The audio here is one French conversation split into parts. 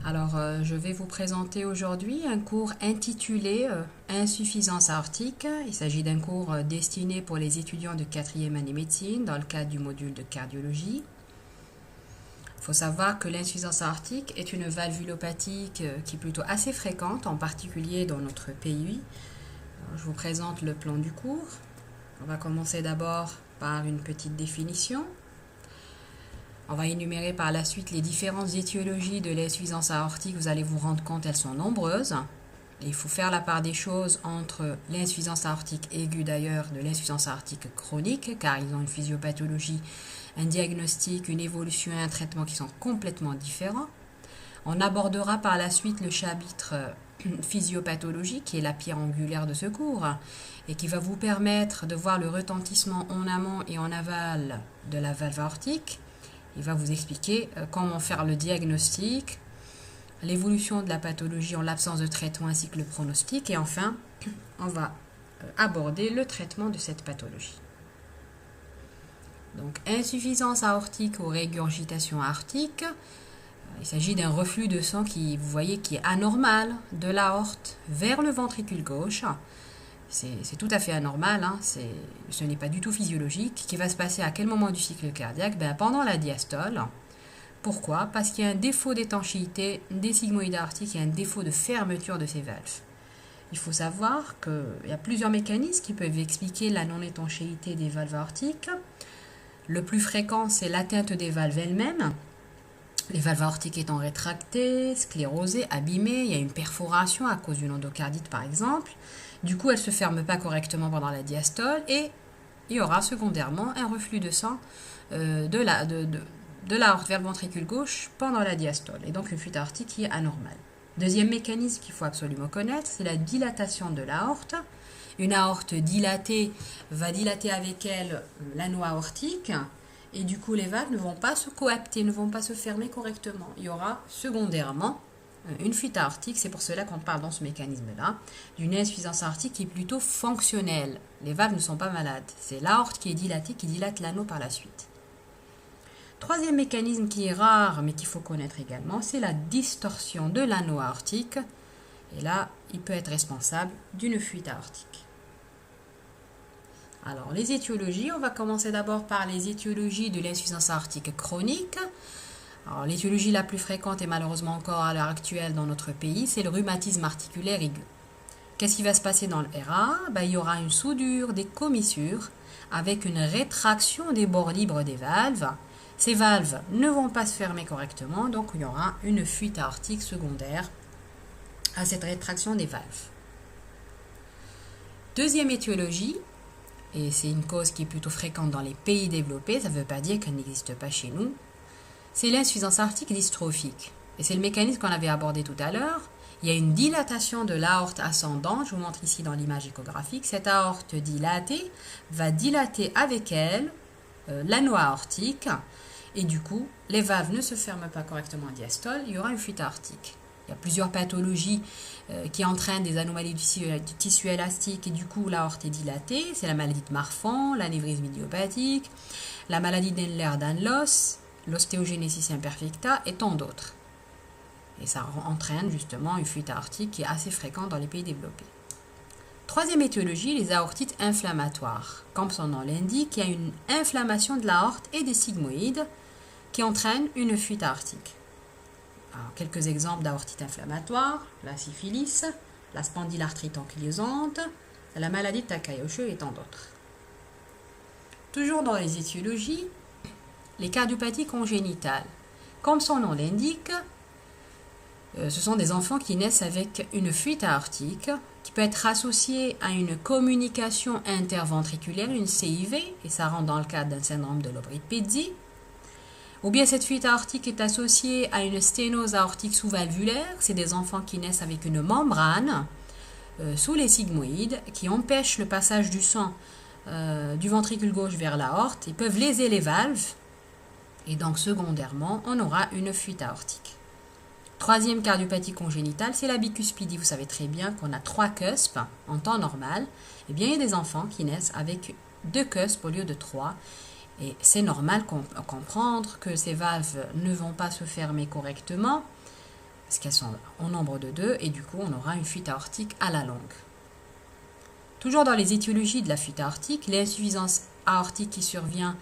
Alors, je vais vous présenter aujourd'hui un cours intitulé Insuffisance aortique. Il s'agit d'un cours destiné pour les étudiants de quatrième année médecine dans le cadre du module de cardiologie. Il faut savoir que l'insuffisance aortique est une valvulopathie qui est plutôt assez fréquente, en particulier dans notre pays. Alors, je vous présente le plan du cours. On va commencer d'abord par une petite définition. On va énumérer par la suite les différentes étiologies de l'insuffisance aortique. Vous allez vous rendre compte, elles sont nombreuses. Il faut faire la part des choses entre l'insuffisance aortique aiguë d'ailleurs de l'insuffisance aortique chronique, car ils ont une physiopathologie, un diagnostic, une évolution et un traitement qui sont complètement différents. On abordera par la suite le chapitre physiopathologie, qui est la pierre angulaire de ce cours, et qui va vous permettre de voir le retentissement en amont et en aval de la valve aortique. Il va vous expliquer comment faire le diagnostic, l'évolution de la pathologie en l'absence de traitement ainsi que le pronostic. Et enfin, on va aborder le traitement de cette pathologie. Donc, insuffisance aortique ou régurgitation aortique. Il s'agit d'un reflux de sang qui, vous voyez, qui est anormal de l'aorte vers le ventricule gauche. C'est tout à fait anormal, hein, ce n'est pas du tout physiologique. Qui va se passer à quel moment du cycle cardiaque? Pendant la diastole. Pourquoi? Parce qu'il y a un défaut d'étanchéité des sigmoïdes aortiques et un défaut de fermeture de ces valves. Il faut savoir qu'il y a plusieurs mécanismes qui peuvent expliquer la non-étanchéité des valves aortiques. Le plus fréquent, c'est l'atteinte des valves elles-mêmes. Les valves aortiques étant rétractées, sclérosées, abîmées, il y a une perforation à cause d'une endocardite par exemple. Du coup, elles ne se ferment pas correctement pendant la diastole et il y aura secondairement un reflux de sang de l'aorte vers le ventricule gauche pendant la diastole et donc une fuite aortique qui est anormale. Deuxième mécanisme qu'il faut absolument connaître, c'est la dilatation de l'aorte. Une aorte dilatée va dilater avec elle l'anneau aortique et du coup les valves ne vont pas se coapter, ne vont pas se fermer correctement. Il y aura secondairement une fuite aortique, c'est pour cela qu'on parle dans ce mécanisme-là d'une insuffisance aortique qui est plutôt fonctionnelle. Les valves ne sont pas malades, c'est l'aorte qui est dilatée qui dilate l'anneau par la suite. Troisième mécanisme qui est rare mais qu'il faut connaître également, c'est la distorsion de l'anneau aortique. Et là, il peut être responsable d'une fuite aortique. Alors, les étiologies, on va commencer d'abord par les étiologies de l'insuffisance aortique chronique. Alors, l'étiologie la plus fréquente et malheureusement encore à l'heure actuelle dans notre pays, c'est le rhumatisme articulaire aigu. Qu'est-ce qui va se passer dans le RA? Il y aura une soudure des commissures avec une rétraction des bords libres des valves. Ces valves ne vont pas se fermer correctement, donc il y aura une fuite aortique secondaire à cette rétraction des valves. Deuxième étiologie, et c'est une cause qui est plutôt fréquente dans les pays développés, ça ne veut pas dire qu'elle n'existe pas chez nous, c'est l'insuffisance aortique dystrophique. Et c'est le mécanisme qu'on avait abordé tout à l'heure. Il y a une dilatation de l'aorte ascendante, je vous montre ici dans l'image échographique. Cette aorte dilatée va dilater avec elle l'anneau aortique et du coup, les valves ne se ferment pas correctement en diastole, il y aura une fuite aortique. Il y a plusieurs pathologies qui entraînent des anomalies du tissu élastique et du coup l'aorte est dilatée. C'est la maladie de Marfan, l'anévrisme idiopathique, la maladie d'Ehlers-Danlos, l'ostéogenesis imperfecta et tant d'autres. Et ça entraîne justement une fuite aortique qui est assez fréquente dans les pays développés. Troisième étiologie, les aortites inflammatoires. Comme son nom l'indique, il y a une inflammation de l'aorte et des sigmoïdes qui entraîne une fuite aortique. Alors, quelques exemples d'aortites inflammatoires, la syphilis, la spondylarthrite ankylosante, la maladie de Takayasu et tant d'autres. Toujours dans les étiologies, les cardiopathies congénitales. Comme son nom l'indique, ce sont des enfants qui naissent avec une fuite aortique qui peut être associée à une communication interventriculaire, une CIV, et ça rentre dans le cadre d'un syndrome de Lobrit-Pizzi. Ou bien cette fuite aortique est associée à une sténose aortique sous-valvulaire. C'est des enfants qui naissent avec une membrane sous les sigmoïdes qui empêche le passage du sang du ventricule gauche vers l'aorte. Ils peuvent léser les valves et donc secondairement, on aura une fuite aortique. Troisième cardiopathie congénitale, c'est la bicuspidie. Vous savez très bien qu'on a 3 cuspes en temps normal. Eh bien, il y a des enfants qui naissent avec 2 cuspes au lieu de 3. Et c'est normal comprendre que ces valves ne vont pas se fermer correctement parce qu'elles sont au nombre de 2, et du coup on aura une fuite aortique à la longue. Toujours dans les étiologies de la fuite aortique, l'insuffisance aortique qui survient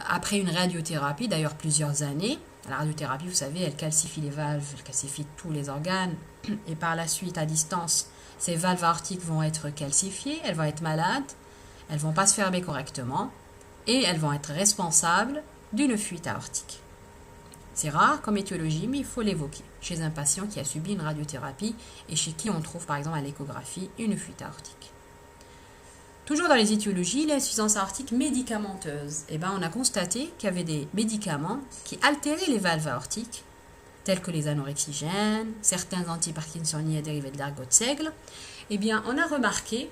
après une radiothérapie, d'ailleurs plusieurs années. La radiothérapie, vous savez, elle calcifie les valves, elle calcifie tous les organes, et par la suite, à distance, ces valves aortiques vont être calcifiées, elles vont être malades, elles ne vont pas se fermer correctement, et elles vont être responsables d'une fuite aortique. C'est rare comme étiologie, mais il faut l'évoquer chez un patient qui a subi une radiothérapie et chez qui on trouve par exemple à l'échographie une fuite aortique. Toujours dans les étiologies, l'insuffisance aortique médicamenteuse. On a constaté qu'il y avait des médicaments qui altéraient les valves aortiques, tels que les anorexigènes, certains antiparkinsoniens dérivés de l'ergot de seigle. On a remarqué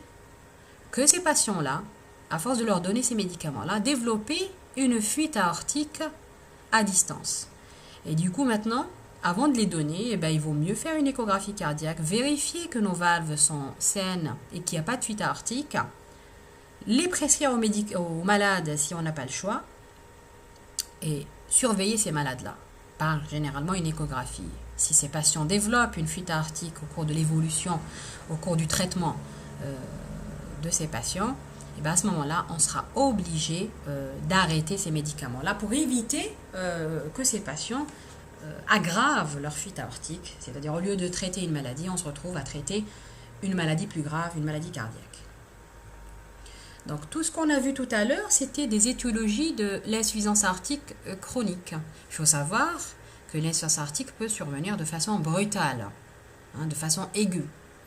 que ces patients-là, à force de leur donner ces médicaments-là, développaient une fuite aortique à distance. Et du coup, maintenant, avant de les donner, il vaut mieux faire une échographie cardiaque, vérifier que nos valves sont saines et qu'il n'y a pas de fuite aortique, les prescrire aux malades si on n'a pas le choix, et surveiller ces malades-là par généralement une échographie. Si ces patients développent une fuite aortique au cours de l'évolution, au cours du traitement de ces patients, à ce moment-là, on sera obligé d'arrêter ces médicaments-là pour éviter que ces patients aggravent leur fuite aortique. C'est-à-dire, au lieu de traiter une maladie, on se retrouve à traiter une maladie plus grave, une maladie cardiaque. Donc, tout ce qu'on a vu tout à l'heure, c'était des étiologies de l'insuffisance aortique chronique. Il faut savoir que l'insuffisance aortique peut survenir de façon brutale, de façon aiguë.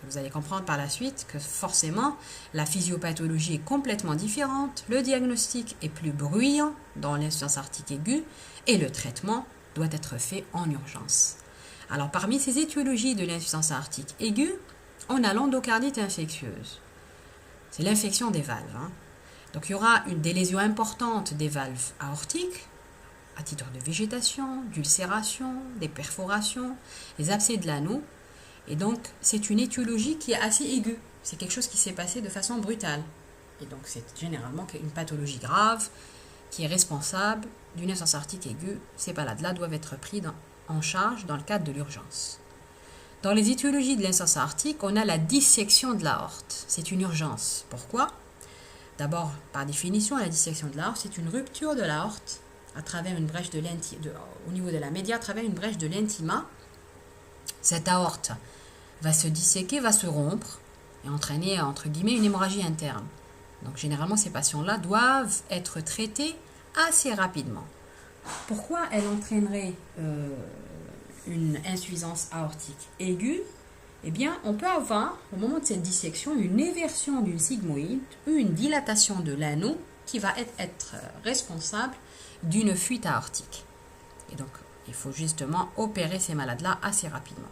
Vous allez comprendre par la suite que forcément, la physiopathologie est complètement différente, le diagnostic est plus bruyant dans l'insuffisance aortique aiguë et le traitement doit être fait en urgence. Alors, parmi ces étiologies de l'insuffisance aortique aiguë, on a l'endocardite infectieuse. C'est l'infection des valves. Donc, il y aura des lésions importantes des valves aortiques, à titre de végétation, d'ulcération, des perforations, des abcès de l'anneau. Et donc, c'est une étiologie qui est assez aiguë. C'est quelque chose qui s'est passé de façon brutale. Et donc, c'est généralement une pathologie grave qui est responsable d'une insuffisance aortique aiguë. Ces malades-là doivent être pris en charge dans le cadre de l'urgence. Dans les étiologies de l'insuffisance aortique, on a la dissection de l'aorte. C'est une urgence. Pourquoi? D'abord, par définition, la dissection de l'aorte, c'est une rupture de l'aorte à travers une brèche au niveau de la média, à travers une brèche de l'intima. Cette aorte va se disséquer, va se rompre et entraîner, entre guillemets, une hémorragie interne. Donc, généralement, ces patients-là doivent être traités assez rapidement. Pourquoi elle entraînerait une insuffisance aortique aiguë? On peut avoir, au moment de cette dissection, une éversion d'une sigmoïde ou une dilatation de l'anneau qui va être responsable d'une fuite aortique. Et donc, il faut justement opérer ces malades-là assez rapidement.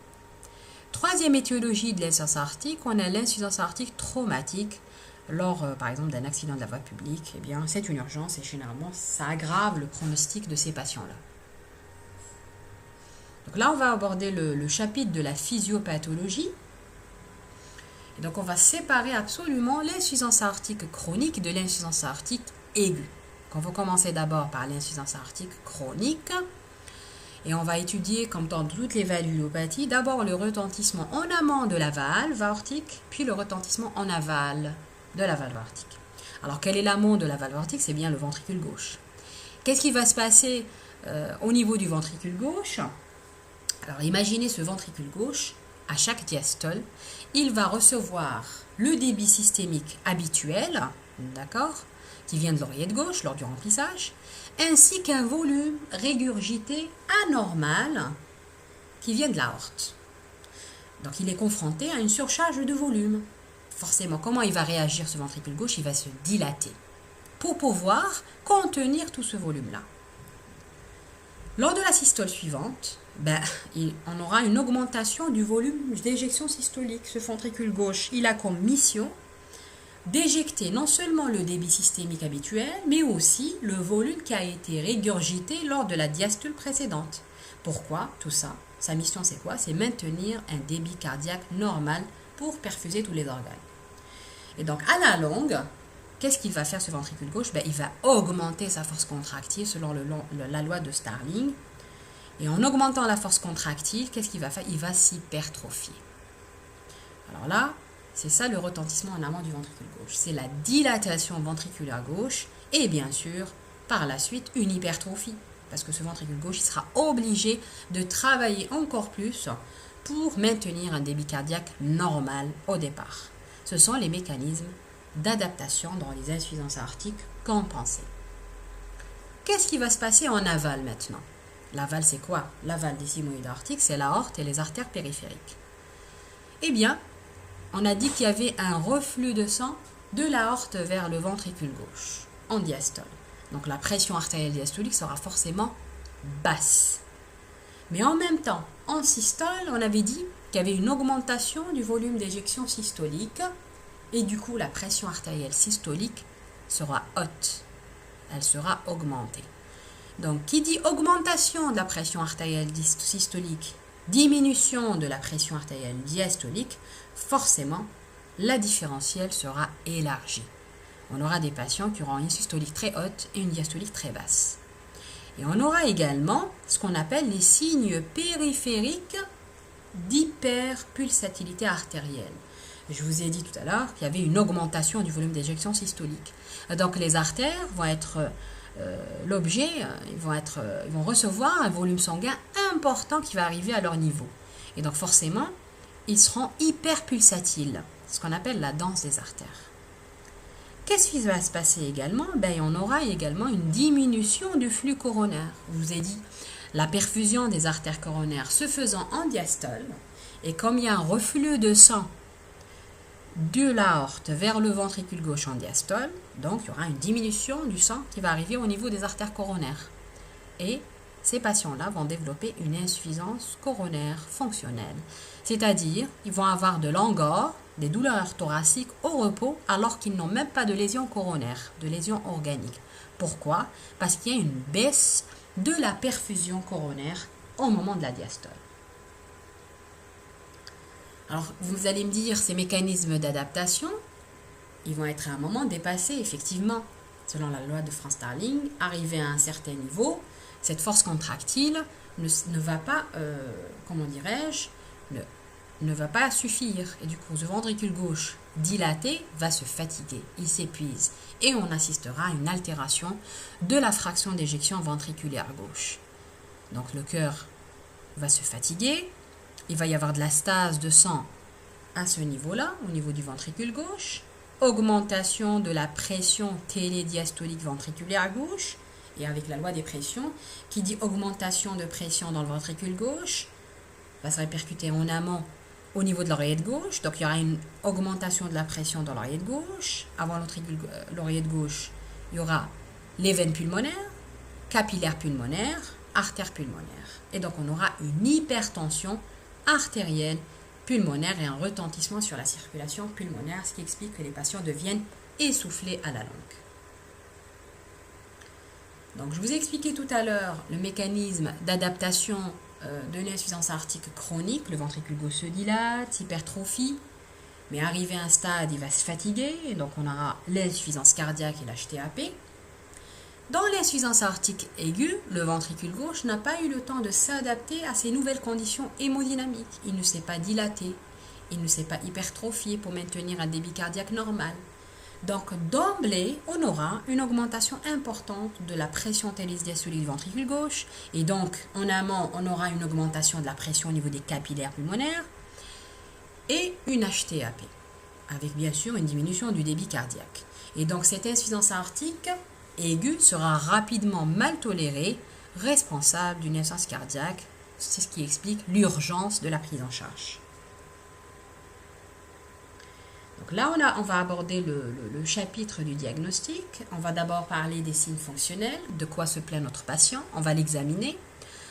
Troisième étiologie de l'insuffisance aortique, on a l'insuffisance aortique traumatique. Lors, par exemple, d'un accident de la voie publique, c'est une urgence et généralement, ça aggrave le pronostic de ces patients-là. Donc là, on va aborder le chapitre de la physiopathologie. Et donc, on va séparer absolument l'insuffisance aortique chronique de l'insuffisance aortique aiguë. Donc, on va commencer d'abord par l'insuffisance aortique chronique. Et on va étudier, comme dans toutes les valvulopathies, d'abord le retentissement en amont de la valve aortique, puis le retentissement en aval de la valve aortique. Alors, quel est l'amont de la valve aortique? C'est bien le ventricule gauche. Qu'est-ce qui va se passer au niveau du ventricule gauche? Alors, imaginez ce ventricule gauche, à chaque diastole, il va recevoir le débit systémique habituel, d'accord, qui vient de l'oreillette gauche lors du remplissage, ainsi qu'un volume régurgité anormal qui vient de l'aorte. Donc, il est confronté à une surcharge de volume. Forcément, comment il va réagir ce ventricule gauche? Il va se dilater pour pouvoir contenir tout ce volume-là. Lors de la systole suivante, on aura une augmentation du volume d'éjection systolique. Ce ventricule gauche, il a comme mission d'éjecter non seulement le débit systémique habituel, mais aussi le volume qui a été régurgité lors de la diastole précédente. Pourquoi tout ça? Sa mission, c'est quoi? C'est maintenir un débit cardiaque normal pour perfuser tous les organes. Et donc, à la longue, qu'est-ce qu'il va faire ce ventricule gauche? Il va augmenter sa force contractive selon la loi de Starling. Et en augmentant la force contractile, qu'est-ce qu'il va faire? Il va s'hypertrophier. Alors là, c'est ça le retentissement en amont du ventricule gauche. C'est la dilatation ventriculaire gauche et bien sûr, par la suite, une hypertrophie. Parce que ce ventricule gauche, il sera obligé de travailler encore plus pour maintenir un débit cardiaque normal au départ. Ce sont les mécanismes d'adaptation dans les insuffisances aortiques compensées. Qu'est-ce qui va se passer en aval maintenant? L'aval, c'est quoi? L'aval des sigmoïdes aortiques, c'est l'aorte et les artères périphériques. Eh bien, on a dit qu'il y avait un reflux de sang de l'aorte vers le ventricule gauche, en diastole. Donc la pression artérielle diastolique sera forcément basse. Mais en même temps, en systole, on avait dit qu'il y avait une augmentation du volume d'éjection systolique et du coup la pression artérielle systolique sera haute. Elle sera augmentée. Donc qui dit augmentation de la pression artérielle systolique, diminution de la pression artérielle diastolique, forcément la différentielle sera élargie. On aura des patients qui auront une systolique très haute et une diastolique très basse. Et on aura également ce qu'on appelle les signes périphériques d'hyperpulsatilité artérielle. Je vous ai dit tout à l'heure qu'il y avait une augmentation du volume d'éjection systolique. Donc les artères vont être l'objet, ils vont recevoir un volume sanguin important qui va arriver à leur niveau. Et donc forcément, ils seront hyperpulsatiles, ce qu'on appelle la danse des artères. Qu'est-ce qui va se passer également? On aura également une diminution du flux coronaire. Je vous ai dit, la perfusion des artères coronaires se faisant en diastole, et comme il y a un reflux de sang de l'aorte vers le ventricule gauche en diastole, donc il y aura une diminution du sang qui va arriver au niveau des artères coronaires. Et ces patients-là vont développer une insuffisance coronaire fonctionnelle. C'est-à-dire, ils vont avoir de l'angor, des douleurs thoraciques au repos, alors qu'ils n'ont même pas de lésion coronaire, de lésion organique. Pourquoi? Parce qu'il y a une baisse de la perfusion coronaire au moment de la diastole. Alors, vous allez me dire, ces mécanismes d'adaptation, ils vont être à un moment dépassés, effectivement. Selon la loi de Franz-Starling, arrivé à un certain niveau, cette force contractile ne va pas, ne va pas suffire. Et du coup, ce ventricule gauche dilaté va se fatiguer, il s'épuise. Et on assistera à une altération de la fraction d'éjection ventriculaire gauche. Donc le cœur va se fatiguer, il va y avoir de la stase de sang à ce niveau-là, au niveau du ventricule gauche, augmentation de la pression télédiastolique ventriculaire gauche, et avec la loi des pressions, qui dit augmentation de pression dans le ventricule gauche, va se répercuter en amont au niveau de l'oreillette gauche, donc il y aura une augmentation de la pression dans l'oreillette gauche. Avant l'oreillette gauche, il y aura les veines pulmonaires, capillaires pulmonaires, artères pulmonaires. Et donc on aura une hypertension artérielle pulmonaire et un retentissement sur la circulation pulmonaire, ce qui explique que les patients deviennent essoufflés à la longue. Donc je vous ai expliqué tout à l'heure le mécanisme d'adaptation de l'insuffisance aortique chronique. Le ventricule gauche se dilate, hypertrophie, mais arrivé à un stade, il va se fatiguer, et donc on aura l'insuffisance cardiaque et l'HTAP. Dans l'insuffisance aortique aiguë, le ventricule gauche n'a pas eu le temps de s'adapter à ces nouvelles conditions hémodynamiques. Il ne s'est pas dilaté, il ne s'est pas hypertrophié pour maintenir un débit cardiaque normal. Donc d'emblée, on aura une augmentation importante de la pression télédiastolique du ventricule gauche, et donc en amont, on aura une augmentation de la pression au niveau des capillaires pulmonaires et une HTAP, avec bien sûr une diminution du débit cardiaque. Et donc cette insuffisance aortique aiguë sera rapidement mal tolérée, responsable d'une insuffisance cardiaque. C'est ce qui explique l'urgence de la prise en charge. Donc là, on va aborder le chapitre du diagnostic. On va d'abord parler des signes fonctionnels, de quoi se plaint notre patient. On va l'examiner.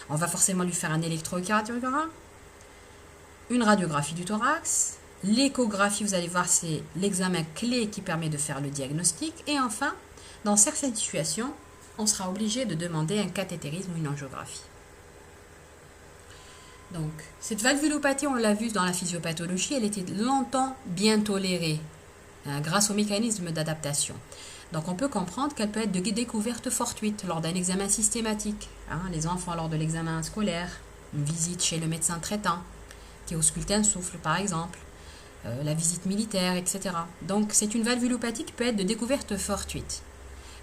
On va forcément lui faire un électrocardiogramme, une radiographie du thorax. L'échographie, vous allez voir, c'est l'examen clé qui permet de faire le diagnostic. Et enfin, dans certaines situations, on sera obligé de demander un cathétérisme ou une angiographie. Donc, cette valvulopathie, on l'a vu dans la physiopathologie, elle était longtemps bien tolérée grâce au mécanisme d'adaptation. Donc on peut comprendre qu'elle peut être de découverte fortuite lors d'un examen systématique. Les enfants lors de l'examen scolaire, une visite chez le médecin traitant, qui ausculte un souffle par exemple, la visite militaire, etc. Donc c'est une valvulopathie qui peut être de découverte fortuite.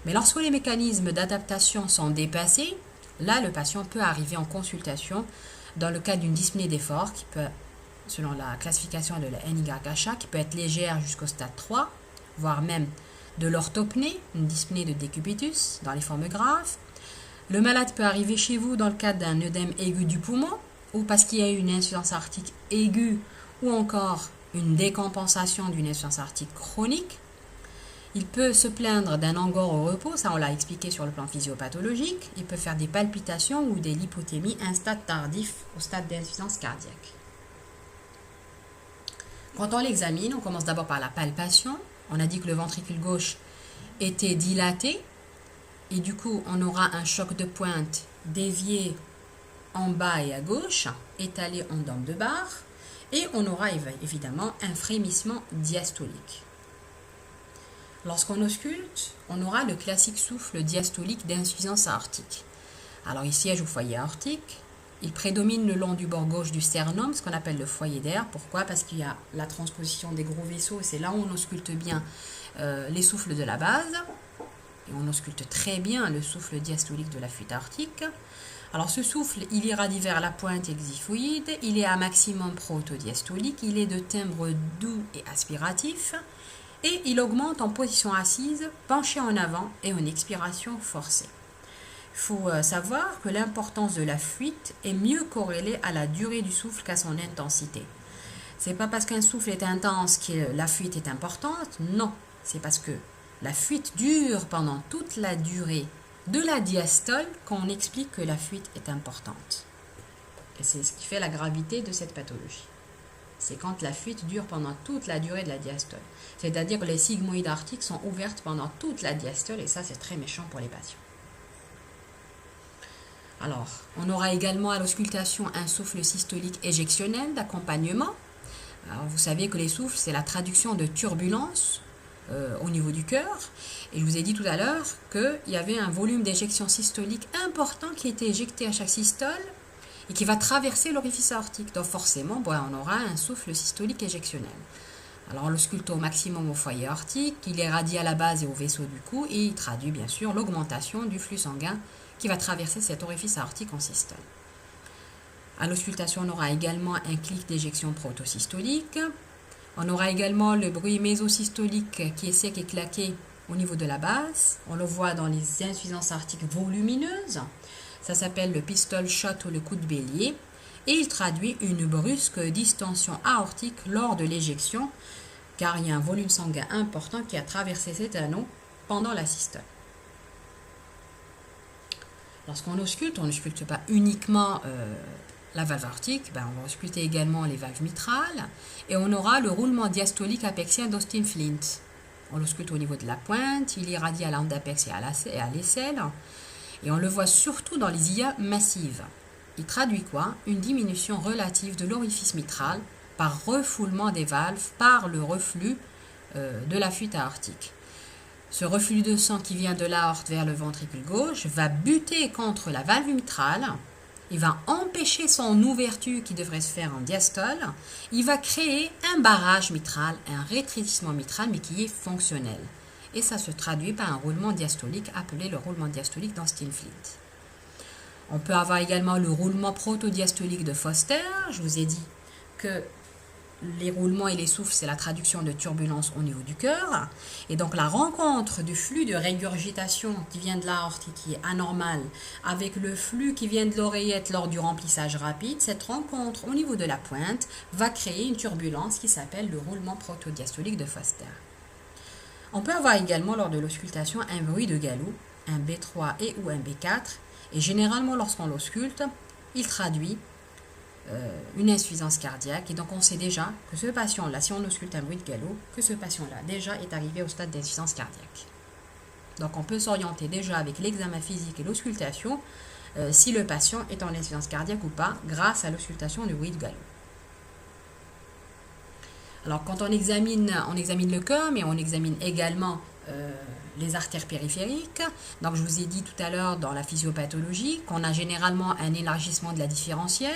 Mais lorsque les mécanismes d'adaptation sont dépassés, là le patient peut arriver en consultation dans le cas d'une dyspnée d'effort qui peut, selon la classification de la NYHA, qui peut être légère jusqu'au stade 3, voire même de l'orthopnée, une dyspnée de décubitus dans les formes graves. Le malade peut arriver chez vous dans le cadre d'un œdème aigu du poumon, ou parce qu'il y a une insuffisance aortique aiguë, ou encore une décompensation d'une insuffisance aortique chronique. Il peut se plaindre d'un angor au repos, ça on l'a expliqué sur le plan physiopathologique. Il peut faire des palpitations ou des lipothémies à un stade tardif, au stade d'insuffisance cardiaque. Quand on l'examine, on commence d'abord par la palpation. On a dit que le ventricule gauche était dilaté et du coup on aura un choc de pointe dévié en bas et à gauche, étalé en dent de barre, et on aura évidemment un frémissement diastolique. Lorsqu'on ausculte, on aura le classique souffle diastolique d'insuffisance aortique. Alors il siège au foyer aortique, il prédomine le long du bord gauche du sternum, ce qu'on appelle le foyer d'air. Pourquoi? Parce qu'il y a la transposition des gros vaisseaux, c'est là où on ausculte bien les souffles de la base, et on ausculte très bien le souffle diastolique de la fuite aortique. Alors ce souffle, il irradie vers la pointe exiphoïde, il est à maximum protodiastolique, il est de timbre doux et aspiratif, et il augmente en position assise, penché en avant et en expiration forcée. Il faut savoir que l'importance de la fuite est mieux corrélée à la durée du souffle qu'à son intensité. C'est pas parce qu'un souffle est intense que la fuite est importante, non, c'est parce que la fuite dure pendant toute la durée de la diastole qu'on explique que la fuite est importante. Et c'est ce qui fait la gravité de cette pathologie. C'est quand la fuite dure pendant toute la durée de la diastole. C'est-à-dire que les sigmoïdes aortiques sont ouvertes pendant toute la diastole et ça c'est très méchant pour les patients. Alors, on aura également à l'auscultation un souffle systolique éjectionnel d'accompagnement. Alors, vous savez que les souffles, c'est la traduction de turbulence au niveau du cœur. Et je vous ai dit tout à l'heure qu'il y avait un volume d'éjection systolique important qui était éjecté à chaque systole et qui va traverser l'orifice aortique. Donc forcément, on aura un souffle systolique éjectionnel. Alors on l'ausculte au maximum au foyer aortique, il irradie à la base et au vaisseau du cou et il traduit bien sûr l'augmentation du flux sanguin qui va traverser cet orifice aortique en systole. À l'auscultation, on aura également un clic d'éjection protosystolique. On aura également le bruit mésosystolique qui est sec et claqué au niveau de la base. On le voit dans les insuffisances aortiques volumineuses. Ça s'appelle le pistol shot ou le coup de bélier. Et il traduit une brusque distension aortique lors de l'éjection, car il y a un volume sanguin important qui a traversé cet anneau pendant la systole. Lorsqu'on ausculte, on n'ausculte pas uniquement la valve aortique, on va ausculter également les valves mitrales et on aura le roulement diastolique apexien d'Austin Flint. On l'ausculte au niveau de la pointe, il irradie à l'angle d'apex et à l'aisselle et on le voit surtout dans les IA massives. Il traduit quoi? Une diminution relative de l'orifice mitral par refoulement des valves par le reflux de la fuite aortique. Ce reflux de sang qui vient de l'aorte vers le ventricule gauche va buter contre la valve mitrale, il va empêcher son ouverture qui devrait se faire en diastole, il va créer un barrage mitral, un rétrécissement mitral mais qui est fonctionnel. Et ça se traduit par un roulement diastolique appelé le roulement diastolique d'Austin Flint. On peut avoir également le roulement protodiastolique de Foster. Je vous ai dit que les roulements et les souffles, c'est la traduction de turbulence au niveau du cœur. Et donc la rencontre du flux de régurgitation qui vient de l'aorte et qui est anormal avec le flux qui vient de l'oreillette lors du remplissage rapide, cette rencontre au niveau de la pointe va créer une turbulence qui s'appelle le roulement protodiastolique de Foster. On peut avoir également lors de l'auscultation un bruit de galop, un B3 et ou un B4. Et généralement lorsqu'on l'ausculte, il traduit une insuffisance cardiaque et donc on sait déjà que ce patient-là, si on ausculte un bruit de galop, que ce patient-là déjà est arrivé au stade d'insuffisance cardiaque. Donc on peut s'orienter déjà avec l'examen physique et l'auscultation si le patient est en insuffisance cardiaque ou pas grâce à l'auscultation du bruit de galop. Alors quand on examine le cœur mais on examine également les artères périphériques. Donc je vous ai dit tout à l'heure dans la physiopathologie qu'on a généralement un élargissement de la différentielle.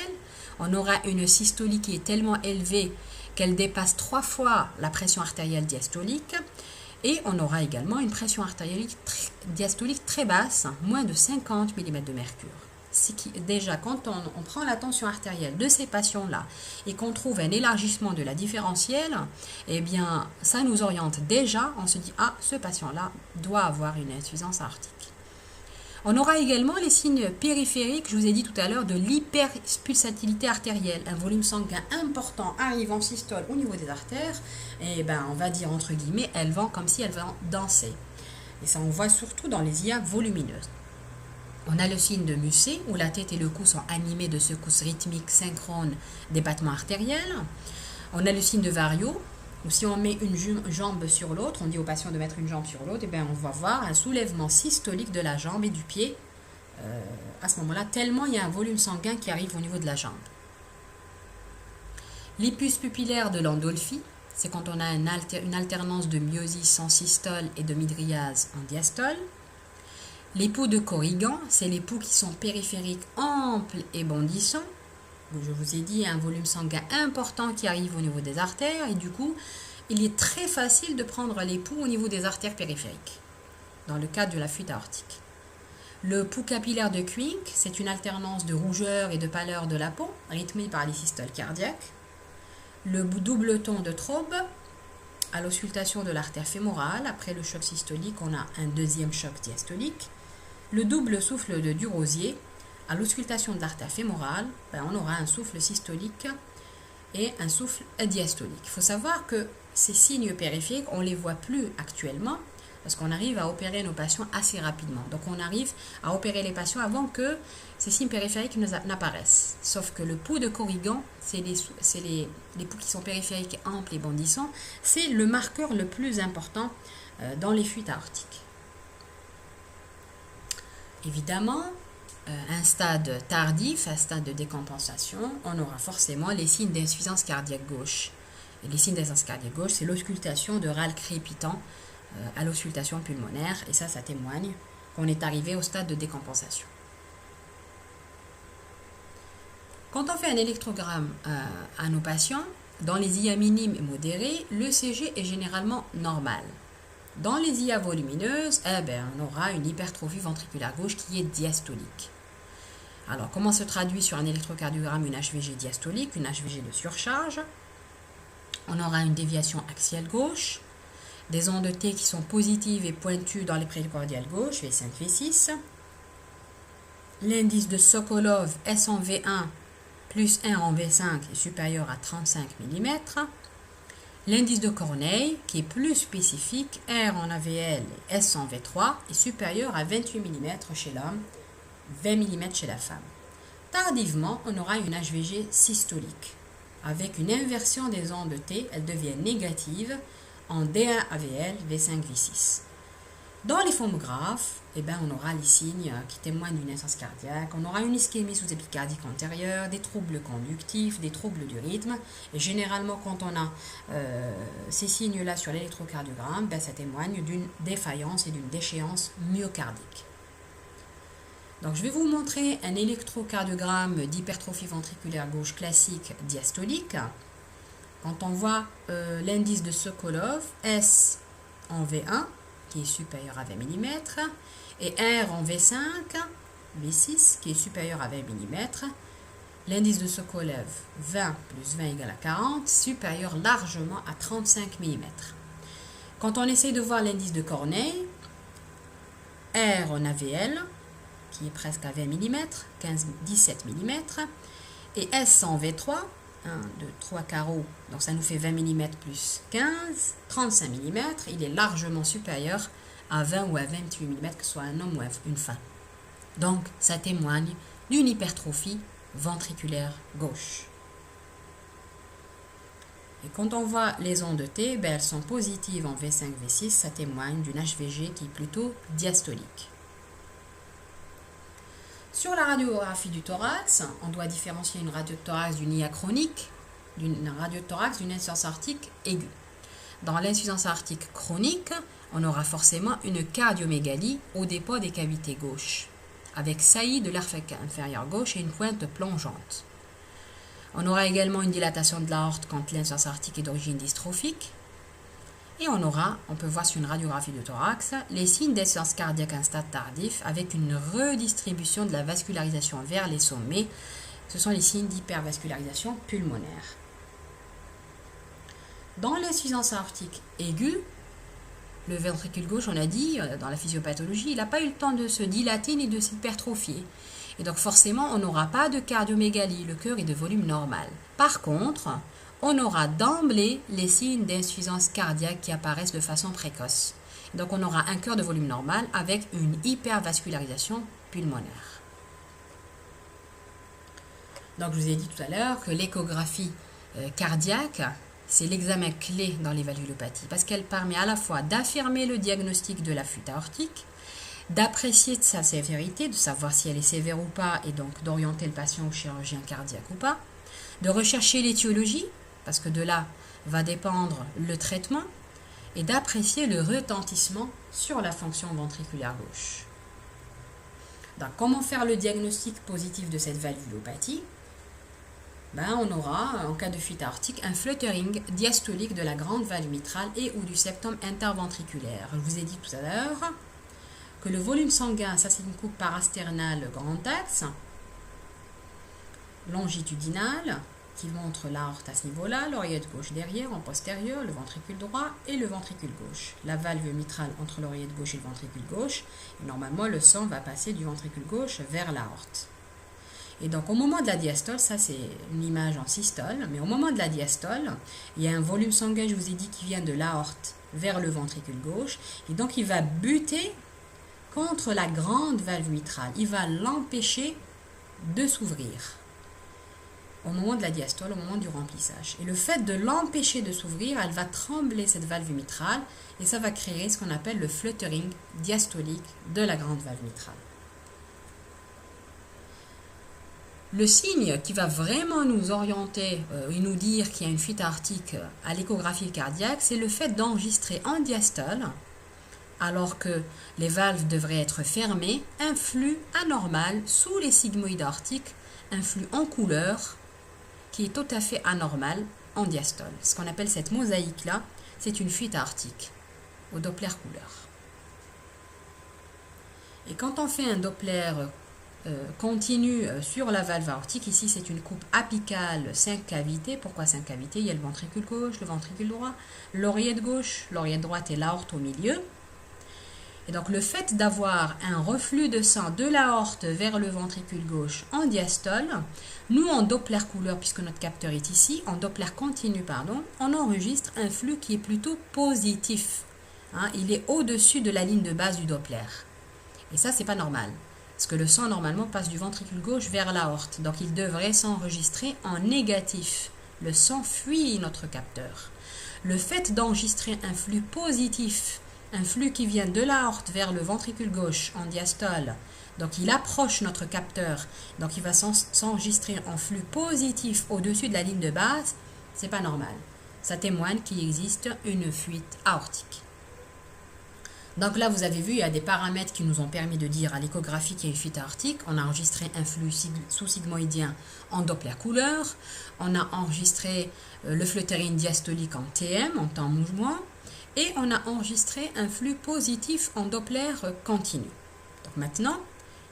On aura une systolie qui est tellement élevée qu'elle dépasse 3 fois la pression artérielle diastolique. Et on aura également une pression artérielle diastolique très basse, moins de 50 mm de mercure. Déjà, quand on prend la tension artérielle de ces patients-là et qu'on trouve un élargissement de la différentielle, eh bien, ça nous oriente déjà, on se dit, ah, ce patient-là doit avoir une insuffisance aortique. On aura également les signes périphériques, je vous ai dit tout à l'heure, de l'hyperpulsatilité artérielle. Un volume sanguin important arrive en systole au niveau des artères, et ben, on va dire entre guillemets, elles vont comme si elles vont danser. Et ça, on voit surtout dans les IA volumineuses. On a le signe de Musset, où la tête et le cou sont animés de secousses rythmiques synchrones des battements artériels. On a le signe de Vario, où si on met une jambe sur l'autre, on dit au patient de mettre une jambe sur l'autre, et bien on va voir un soulèvement systolique de la jambe et du pied à ce moment-là, tellement il y a un volume sanguin qui arrive au niveau de la jambe. L'ipus pupillaire de l'Andolphi, c'est quand on a une alternance de myosis en systole et de mydriase en diastole. Les poux de Corrigan, c'est les poux qui sont périphériques, amples et bondissants. Je vous ai dit, un volume sanguin important qui arrive au niveau des artères et du coup, il est très facile de prendre les poux au niveau des artères périphériques, dans le cadre de la fuite aortique. Le pouls capillaire de Kuink, c'est une alternance de rougeur et de pâleur de la peau, rythmée par les systoles cardiaques. Le double ton de Traube, à l'auscultation de l'artère fémorale, après le choc systolique, on a un deuxième choc diastolique. Le double souffle de Durosier, à l'auscultation de l'artère fémorale, on aura un souffle systolique et un souffle diastolique. Il faut savoir que ces signes périphériques, on ne les voit plus actuellement parce qu'on arrive à opérer nos patients assez rapidement. Donc on arrive à opérer les patients avant que ces signes périphériques n'apparaissent. Sauf que le pouls de Corrigan, c'est les pouls qui sont périphériques, amples et bondissants, c'est le marqueur le plus important dans les fuites aortiques. Évidemment, un stade tardif, un stade de décompensation, on aura forcément les signes d'insuffisance cardiaque gauche. Et les signes d'insuffisance cardiaque gauche, c'est l'auscultation de râles crépitants à l'auscultation pulmonaire, et ça témoigne qu'on est arrivé au stade de décompensation. Quand on fait un électrogramme à nos patients, dans les IA minimes et modérés, l'ECG est généralement normal. Dans les IA volumineuses, on aura une hypertrophie ventriculaire gauche qui est diastolique. Alors, comment se traduit sur un électrocardiogramme une HVG diastolique, une HVG de surcharge? On aura une déviation axiale gauche, des ondes T qui sont positives et pointues dans les précordiales gauche, V5, V6. L'indice de Sokolov S en V1 plus 1 en V5 est supérieur à 35 mm. L'indice de Corneille, qui est plus spécifique, R en AVL et S en V3, est supérieur à 28 mm chez l'homme, 20 mm chez la femme. Tardivement, on aura une HVG systolique. Avec une inversion des ondes T, elles deviennent négatives en D1 AVL, V5, V6. Dans les phonographes, on aura les signes qui témoignent d'une insuffisance cardiaque, on aura une ischémie sous-épicardique antérieure, des troubles conductifs, des troubles du rythme. Et généralement, quand on a ces signes-là sur l'électrocardiogramme, ça témoigne d'une défaillance et d'une déchéance myocardique. Donc, je vais vous montrer un électrocardiogramme d'hypertrophie ventriculaire gauche classique diastolique. Quand on voit l'indice de Sokolov, S en V1, qui est supérieur à 20 mm, et R en V5, V6, qui est supérieur à 20 mm, l'indice de Sokolov, 20 plus 20 égale à 40, supérieur largement à 35 mm. Quand on essaie de voir l'indice de Corneille, R en AVL, qui est presque à 20 mm, 17 mm, et S en V3, 1, 2, 3 carreaux, donc ça nous fait 20 mm plus 15, 35 mm, il est largement supérieur à 20 ou à 28 mm, que ce soit un homme ou une femme. Donc, ça témoigne d'une hypertrophie ventriculaire gauche. Et quand on voit les ondes T, elles sont positives en V5, V6, ça témoigne d'une HVG qui est plutôt diastolique. Sur la radiographie du thorax, on doit différencier une radio de thorax d'une IA chronique, d'une radio de thorax d'une insuffisance aortique aiguë. dans l'insuffisance aortique chronique, on aura forcément une cardiomégalie au dépôt des cavités gauches, avec saillie de l'aire inférieur gauche et une pointe plongeante. On aura également une dilatation de l'aorte quand l'insuffisance aortique est d'origine dystrophique. Et on peut voir sur une radiographie du thorax, les signes d'insuffisance cardiaque à un stade tardif avec une redistribution de la vascularisation vers les sommets. Ce sont les signes d'hypervascularisation pulmonaire. Dans l'insuffisance aortique aiguë, le ventricule gauche, on a dit, dans la physiopathologie, il n'a pas eu le temps de se dilater ni de s'hypertrophier. Et donc forcément, on n'aura pas de cardiomégalie, le cœur est de volume normal. Par contre, on aura d'emblée les signes d'insuffisance cardiaque qui apparaissent de façon précoce. Donc on aura un cœur de volume normal avec une hypervascularisation pulmonaire. Donc je vous ai dit tout à l'heure que l'échographie cardiaque, c'est l'examen clé dans les valvulopathie parce qu'elle permet à la fois d'affirmer le diagnostic de la fuite aortique, d'apprécier de sa sévérité, de savoir si elle est sévère ou pas et donc d'orienter le patient au chirurgien cardiaque ou pas, de rechercher l'étiologie parce que de là va dépendre le traitement et d'apprécier le retentissement sur la fonction ventriculaire gauche. Donc comment faire le diagnostic positif de cette valvulopathie? On aura, en cas de fuite aortique, un fluttering diastolique de la grande valve mitrale et ou du septum interventriculaire. Je vous ai dit tout à l'heure que le volume sanguin, ça c'est une coupe parasternale grand axe, longitudinale, qui montre l'aorte à ce niveau-là, l'oreillette gauche derrière, en postérieur, le ventricule droit et le ventricule gauche. La valve mitrale entre l'oreillette gauche et le ventricule gauche. Et normalement, le sang va passer du ventricule gauche vers l'aorte. Et donc au moment de la diastole, ça c'est une image en systole, mais au moment de la diastole, il y a un volume sanguin, je vous ai dit, qui vient de l'aorte vers le ventricule gauche, et donc il va buter contre la grande valve mitrale, il va l'empêcher de s'ouvrir au moment de la diastole, au moment du remplissage. Et le fait de l'empêcher de s'ouvrir, elle va trembler cette valve mitrale, et ça va créer ce qu'on appelle le fluttering diastolique de la grande valve mitrale. Le signe qui va vraiment nous orienter et nous dire qu'il y a une fuite aortique à l'échographie cardiaque, c'est le fait d'enregistrer en diastole, alors que les valves devraient être fermées, un flux anormal sous les sigmoïdes aortiques, un flux en couleur qui est tout à fait anormal en diastole. Ce qu'on appelle cette mosaïque-là, c'est une fuite aortique au Doppler couleur. Et quand on fait un Doppler continue sur la valve aortique, ici c'est une coupe apicale 5 cavités. Pourquoi 5 cavités? Il y a le ventricule gauche, le ventricule droit, l'oreillette gauche, l'oreillette droite et l'aorte au milieu. Et donc le fait d'avoir un reflux de sang de l'aorte vers le ventricule gauche en diastole, nous en Doppler couleur, puisque notre capteur est ici, en Doppler continu, on enregistre un flux qui est plutôt positif. Il est au-dessus de la ligne de base du Doppler. Et ça, c'est pas normal. Parce que le sang, normalement, passe du ventricule gauche vers l'aorte. Donc, il devrait s'enregistrer en négatif. Le sang fuit notre capteur. Le fait d'enregistrer un flux positif, un flux qui vient de l'aorte vers le ventricule gauche en diastole, donc il approche notre capteur, donc il va s'enregistrer en flux positif au-dessus de la ligne de base, c'est pas normal. Ça témoigne qu'il existe une fuite aortique. Donc là, vous avez vu, il y a des paramètres qui nous ont permis de dire à l'échographie qu'il y a une fuite aortique. On a enregistré un flux sous-sigmoïdien en Doppler couleur. On a enregistré le fluttering diastolique en TM, en temps mouvement. Et on a enregistré un flux positif en Doppler continu. Donc maintenant,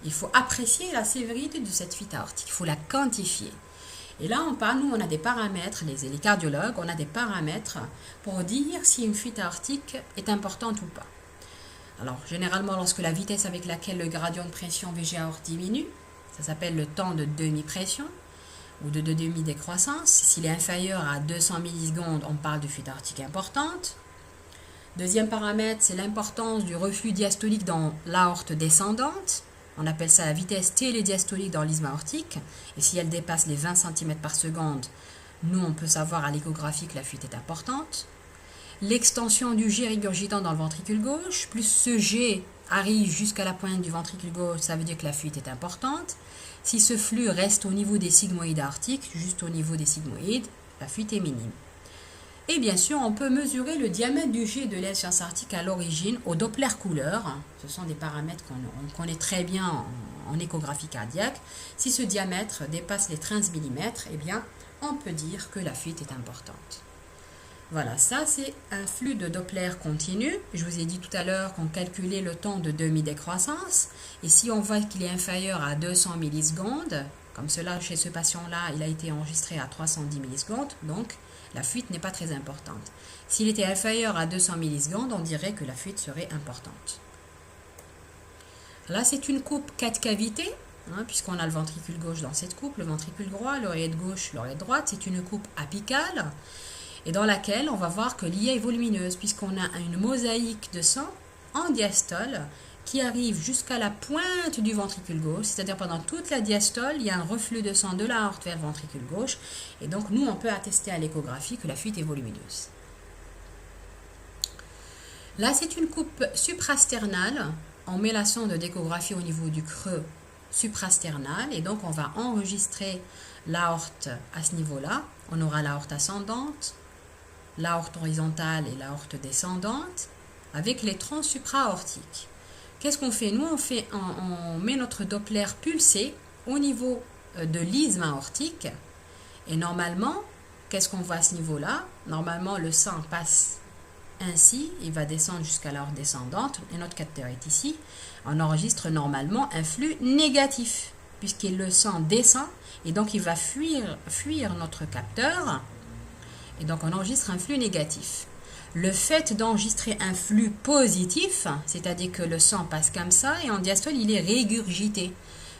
il faut apprécier la sévérité de cette fuite aortique. Il faut la quantifier. Et là, nous, on a des paramètres, les cardiologues, on a des paramètres pour dire si une fuite aortique est importante ou pas. Alors, généralement, lorsque la vitesse avec laquelle le gradient de pression VG aorte diminue, ça s'appelle le temps de demi-pression ou de demi-décroissance. S'il est inférieur à 200 millisecondes, on parle de fuite aortique importante. Deuxième paramètre, c'est l'importance du reflux diastolique dans l'aorte descendante. On appelle ça la vitesse télédiastolique dans l'isthme aortique. Et si elle dépasse les 20 cm par seconde, nous, on peut savoir à l'échographie que la fuite est importante. L'extension du jet régurgitant dans le ventricule gauche, plus ce jet arrive jusqu'à la pointe du ventricule gauche, ça veut dire que la fuite est importante. Si ce flux reste au niveau des sigmoïdes aortiques, juste au niveau des sigmoïdes, la fuite est minime. Et bien sûr, on peut mesurer le diamètre du jet de l'insuffisance aortique à l'origine au Doppler couleur. Ce sont des paramètres qu'on connaît très bien en échographie cardiaque. Si ce diamètre dépasse les 13 mm, eh bien, on peut dire que la fuite est importante. Voilà, ça c'est un flux de Doppler continu. Je vous ai dit tout à l'heure qu'on calculait le temps de demi-décroissance. Et si on voit qu'il est inférieur à 200 millisecondes, comme cela chez ce patient-là, il a été enregistré à 310 millisecondes, donc la fuite n'est pas très importante. S'il était inférieur à 200 millisecondes, on dirait que la fuite serait importante. Là, c'est une coupe 4 cavités, puisqu'on a le ventricule gauche dans cette coupe, le ventricule droit, l'oreillette gauche, l'oreillette droite. C'est une coupe apicale, et dans laquelle on va voir que l'IA est volumineuse, puisqu'on a une mosaïque de sang en diastole qui arrive jusqu'à la pointe du ventricule gauche, c'est-à-dire pendant toute la diastole, il y a un reflux de sang de l'aorte vers le ventricule gauche, et donc nous, on peut attester à l'échographie que la fuite est volumineuse. Là, c'est une coupe suprasternale. On met la sonde d'échographie au niveau du creux suprasternal, et donc on va enregistrer l'aorte à ce niveau-là. On aura l'aorte ascendante, l'aorte horizontale et l'aorte descendante, avec les troncs supra-aortiques. Qu'est-ce qu'on fait? Nous, on met notre Doppler pulsé au niveau de l'isthme aortique. Et normalement, qu'est-ce qu'on voit à ce niveau-là? Normalement, le sang passe ainsi, il va descendre jusqu'à l'aorte descendante, et notre cathéter est ici. On enregistre normalement un flux négatif, puisque le sang descend, et donc il va fuir notre capteur, et donc on enregistre un flux négatif. Le fait d'enregistrer un flux positif, c'est-à-dire que le sang passe comme ça, et en diastole, il est régurgité.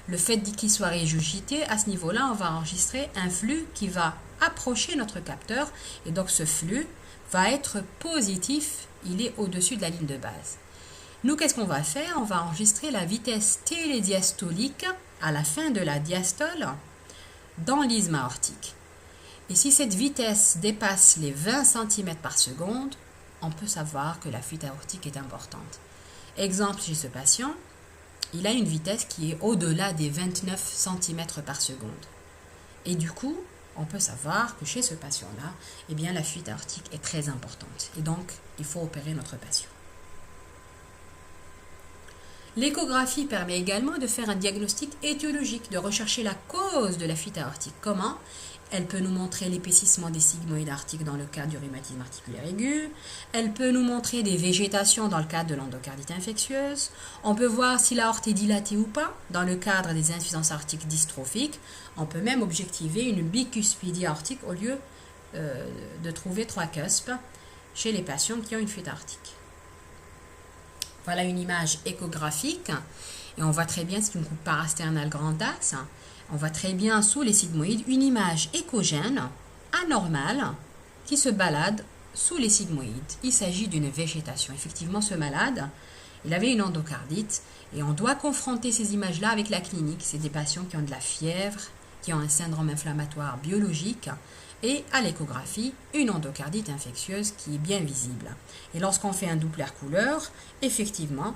Le fait qu'il soit régurgité, à ce niveau-là, on va enregistrer un flux qui va approcher notre capteur, et donc ce flux va être positif, il est au-dessus de la ligne de base. Nous, qu'est-ce qu'on va faire? On va enregistrer la vitesse télédiastolique à la fin de la diastole dans l'isthme aortique. Et si cette vitesse dépasse les 20 cm par seconde, on peut savoir que la fuite aortique est importante. Exemple, chez ce patient, il a une vitesse qui est au-delà des 29 cm par seconde. Et du coup, on peut savoir que chez ce patient-là, eh bien, la fuite aortique est très importante. Et donc, il faut opérer notre patient. L'échographie permet également de faire un diagnostic étiologique, de rechercher la cause de la fuite aortique. Comment? Elle peut nous montrer l'épaississement des sigmoïdes aortiques dans le cadre du rhumatisme articulaire aigu. Elle peut nous montrer des végétations dans le cadre de l'endocardite infectieuse. On peut voir si l'aorte est dilatée ou pas dans le cadre des insuffisances aortiques dystrophiques. On peut même objectiver une bicuspidie aortique au lieu de trouver 3 cuspes chez les patients qui ont une fuite aortique. Voilà une image échographique et on voit très bien, c'est une coupe parasternale grand axe. On voit très bien sous les sigmoïdes une image échogène anormale qui se balade sous les sigmoïdes. Il s'agit d'une végétation. Effectivement, ce malade, il avait une endocardite et on doit confronter ces images-là avec la clinique. C'est des patients qui ont de la fièvre, qui ont un syndrome inflammatoire biologique et à l'échographie, une endocardite infectieuse qui est bien visible. Et lorsqu'on fait un Doppler couleur, effectivement,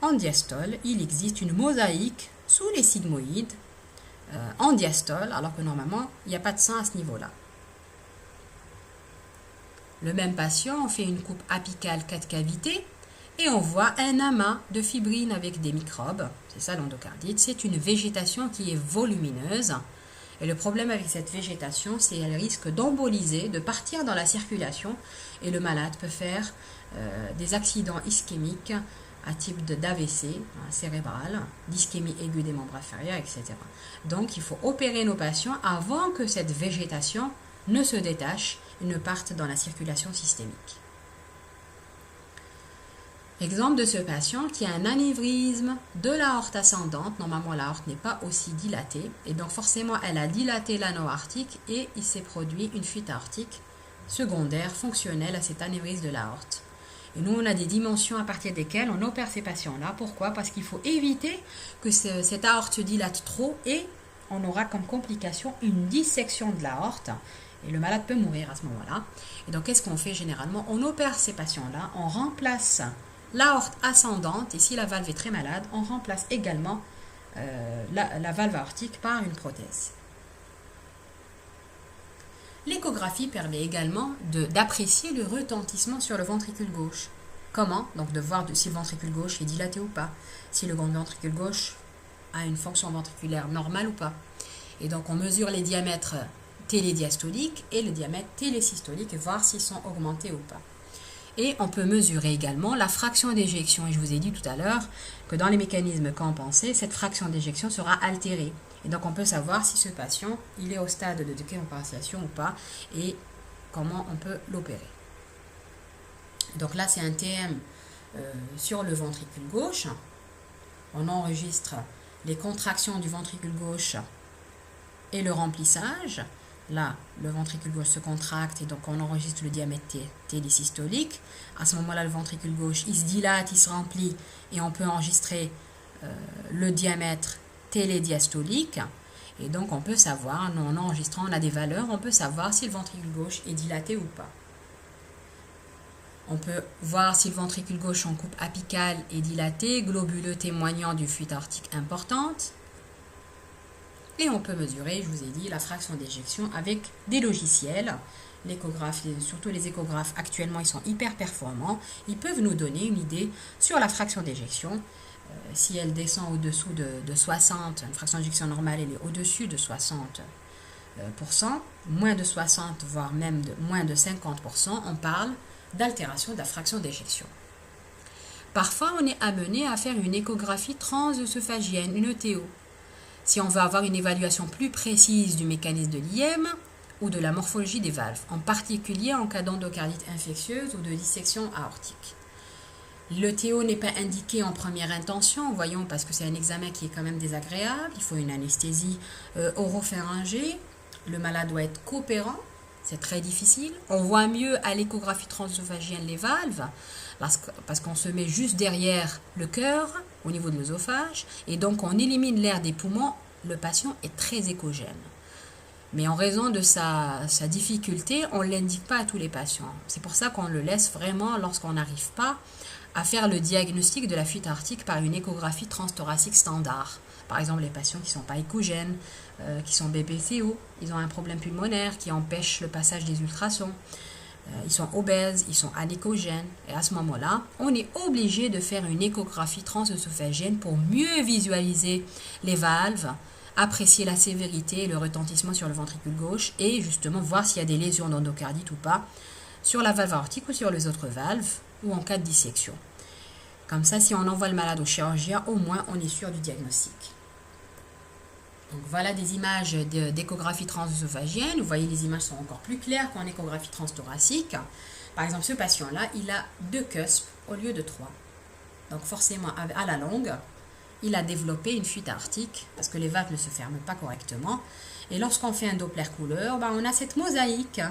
en diastole, il existe une mosaïque sous les sigmoïdes en diastole, alors que normalement, il n'y a pas de sang à ce niveau-là. Le même patient, on fait une coupe apicale 4 cavités et on voit un amas de fibrine avec des microbes. C'est ça l'endocardite. C'est une végétation qui est volumineuse. Et le problème avec cette végétation, c'est qu'elle risque d'emboliser, de partir dans la circulation et le malade peut faire des accidents ischémiques à type d'AVC cérébral, d'ischémie aiguë des membres inférieurs, etc. Donc, il faut opérer nos patients avant que cette végétation ne se détache et ne parte dans la circulation systémique. Exemple de ce patient qui a un anévrisme de l'aorte ascendante. Normalement, l'aorte n'est pas aussi dilatée. Et donc, forcément, elle a dilaté l'anneau aortique et il s'est produit une fuite aortique secondaire fonctionnelle à cet anévrisme de l'aorte. Et nous, on a des dimensions à partir desquelles on opère ces patients-là. Pourquoi? Parce qu'il faut éviter que cette aorte se dilate trop et on aura comme complication une dissection de l'aorte. Et le malade peut mourir à ce moment-là. Et donc, qu'est-ce qu'on fait généralement? On opère ces patients-là, on remplace l'aorte ascendante, et si la valve est très malade, on remplace également la valve aortique par une prothèse. L'échographie permet également d'apprécier le retentissement sur le ventricule gauche. Comment? Donc de voir si le ventricule gauche est dilaté ou pas, si le ventricule gauche a une fonction ventriculaire normale ou pas. Et donc on mesure les diamètres télédiastoliques et le diamètre télésystolique et voir s'ils sont augmentés ou pas. Et on peut mesurer également la fraction d'éjection. Et je vous ai dit tout à l'heure que dans les mécanismes compensés, cette fraction d'éjection sera altérée. Et donc on peut savoir si ce patient il est au stade de décompensation ou pas et comment on peut l'opérer. Donc là c'est un TM sur le ventricule gauche. On enregistre les contractions du ventricule gauche et le remplissage. Là, le ventricule gauche se contracte et donc on enregistre le diamètre télésystolique. À ce moment-là, le ventricule gauche, il se dilate, il se remplit et on peut enregistrer le diamètre télédiastolique. Et donc on peut savoir, en enregistrant, on a des valeurs, on peut savoir si le ventricule gauche est dilaté ou pas. On peut voir si le ventricule gauche en coupe apicale est dilaté, globuleux témoignant d'une fuite aortique importante. Et on peut mesurer, je vous ai dit, la fraction d'éjection avec des logiciels. L'échographe, surtout les échographes actuellement, ils sont hyper performants. Ils peuvent nous donner une idée sur la fraction d'éjection. Si elle descend au-dessous de 60, une fraction d'éjection normale, elle est au-dessus de 60%, moins de 60, voire même moins de 50%, on parle d'altération de la fraction d'éjection. Parfois, on est amené à faire une échographie transœsophagienne, une ETO. Si on veut avoir une évaluation plus précise du mécanisme de l'IM ou de la morphologie des valves, en particulier en cas d'endocardite infectieuse ou de dissection aortique. L'ETO n'est pas indiqué en première intention, voyons, parce que c'est un examen qui est quand même désagréable. Il faut une anesthésie oropharyngée. Le malade doit être coopérant, c'est très difficile. On voit mieux à l'échographie transœsophagienne les valves, parce qu'on se met juste derrière le cœur, au niveau de l'œsophage, et donc on élimine l'air des poumons, le patient est très échogène. Mais en raison de sa difficulté, on ne l'indique pas à tous les patients. C'est pour ça qu'on le laisse vraiment lorsqu'on n'arrive pas à faire le diagnostic de la fuite aortique par une échographie transthoracique standard. Par exemple, les patients qui ne sont pas échogènes, qui sont BPCO, ils ont un problème pulmonaire qui empêche le passage des ultrasons. Ils sont obèses, ils sont anéchogènes. Et à ce moment-là, on est obligé de faire une échographie transœsophagienne pour mieux visualiser les valves, apprécier la sévérité et le retentissement sur le ventricule gauche et justement voir s'il y a des lésions d'endocardite ou pas sur la valve aortique ou sur les autres valves ou en cas de dissection. Comme ça, si on envoie le malade au chirurgien, au moins on est sûr du diagnostic. Donc voilà des images d'échographie transœsophagienne. Vous voyez, les images sont encore plus claires qu'en échographie transthoracique. Par exemple, ce patient-là, il a 2 cuspes au lieu de 3. Donc forcément, à la longue, il a développé une fuite aortique parce que les valves ne se ferment pas correctement. Et lorsqu'on fait un Doppler couleur, on a cette mosaïque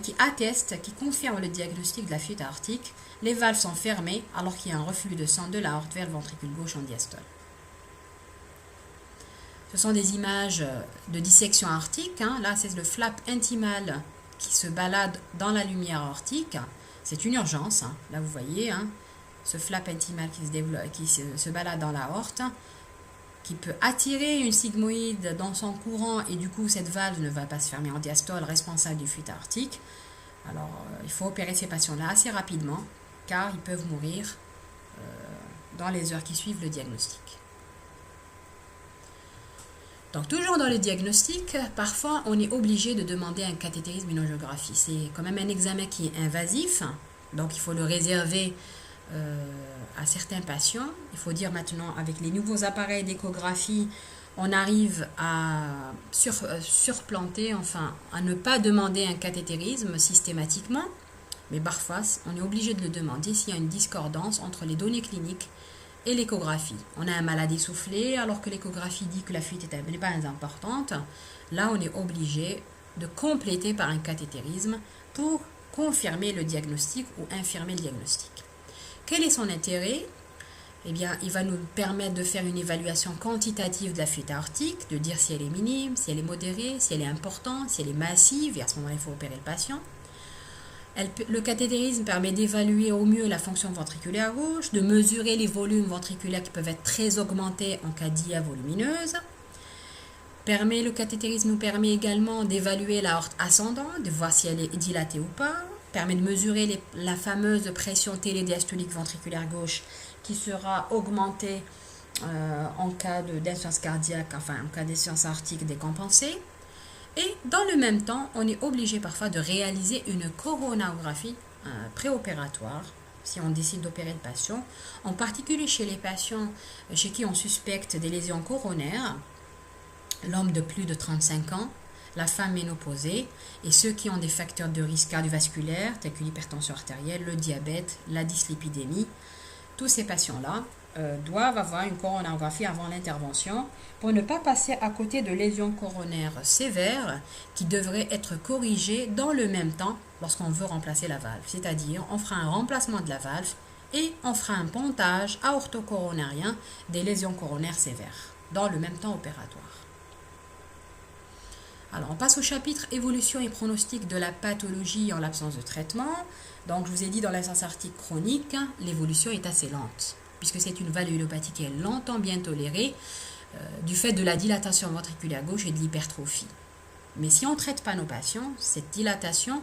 qui atteste, qui confirme le diagnostic de la fuite aortique. Les valves sont fermées alors qu'il y a un reflux de sang de l'aorte vers le ventricule gauche en diastole. Ce sont des images de dissection aortique. Là, c'est le flap intimal qui se balade dans la lumière aortique. C'est une urgence. Là, vous voyez, ce flap intimal qui se balade dans l'aorte, qui peut attirer une sigmoïde dans son courant et du coup, cette valve ne va pas se fermer en diastole, responsable d'une fuite aortique. Alors, il faut opérer ces patients-là assez rapidement car ils peuvent mourir dans les heures qui suivent le diagnostic. Donc toujours dans le diagnostic, parfois on est obligé de demander un cathétérisme, une angiographie. C'est quand même un examen qui est invasif, donc il faut le réserver à certains patients. Il faut dire maintenant, avec les nouveaux appareils d'échographie, on arrive à surplanter, enfin à ne pas demander un cathétérisme systématiquement, mais parfois on est obligé de le demander s'il y a une discordance entre les données cliniques et l'échographie. On a un malade essoufflé alors que l'échographie dit que la fuite n'est pas importante. Là, on est obligé de compléter par un cathétérisme pour confirmer le diagnostic ou infirmer le diagnostic. Quel est son intérêt? Eh bien, il va nous permettre de faire une évaluation quantitative de la fuite aortique, de dire si elle est minime, si elle est modérée, si elle est importante, si elle est massive, et à ce moment-là, il faut opérer le patient. Le cathétérisme permet d'évaluer au mieux la fonction ventriculaire gauche, de mesurer les volumes ventriculaires qui peuvent être très augmentés en cas d'IA volumineuse. Le cathétérisme nous permet également d'évaluer l'aorte ascendante, de voir si elle est dilatée ou pas. Permet de mesurer la fameuse pression télédiastolique ventriculaire gauche qui sera augmentée en cas d'insuffisance cardiaque, enfin en cas d'insuffisance aortique décompensée. Et dans le même temps, on est obligé parfois de réaliser une coronarographie préopératoire si on décide d'opérer le patient, en particulier chez les patients chez qui on suspecte des lésions coronaires, l'homme de plus de 35 ans, la femme ménopausée et ceux qui ont des facteurs de risque cardiovasculaires tels que l'hypertension artérielle, le diabète, la dyslipidémie. Tous ces patients-là doivent avoir une coronarographie avant l'intervention pour ne pas passer à côté de lésions coronaires sévères qui devraient être corrigées dans le même temps lorsqu'on veut remplacer la valve. C'est-à-dire, on fera un remplacement de la valve et on fera un pontage aortocoronarien des lésions coronaires sévères dans le même temps opératoire. Alors, on passe au chapitre évolution et pronostic de la pathologie en l'absence de traitement. Donc, je vous ai dit, dans l'insuffisance aortique chronique, l'évolution est assez lente, puisque c'est une valvulopathie qui est longtemps bien tolérée du fait de la dilatation ventriculaire gauche et de l'hypertrophie. Mais si on ne traite pas nos patients, cette dilatation,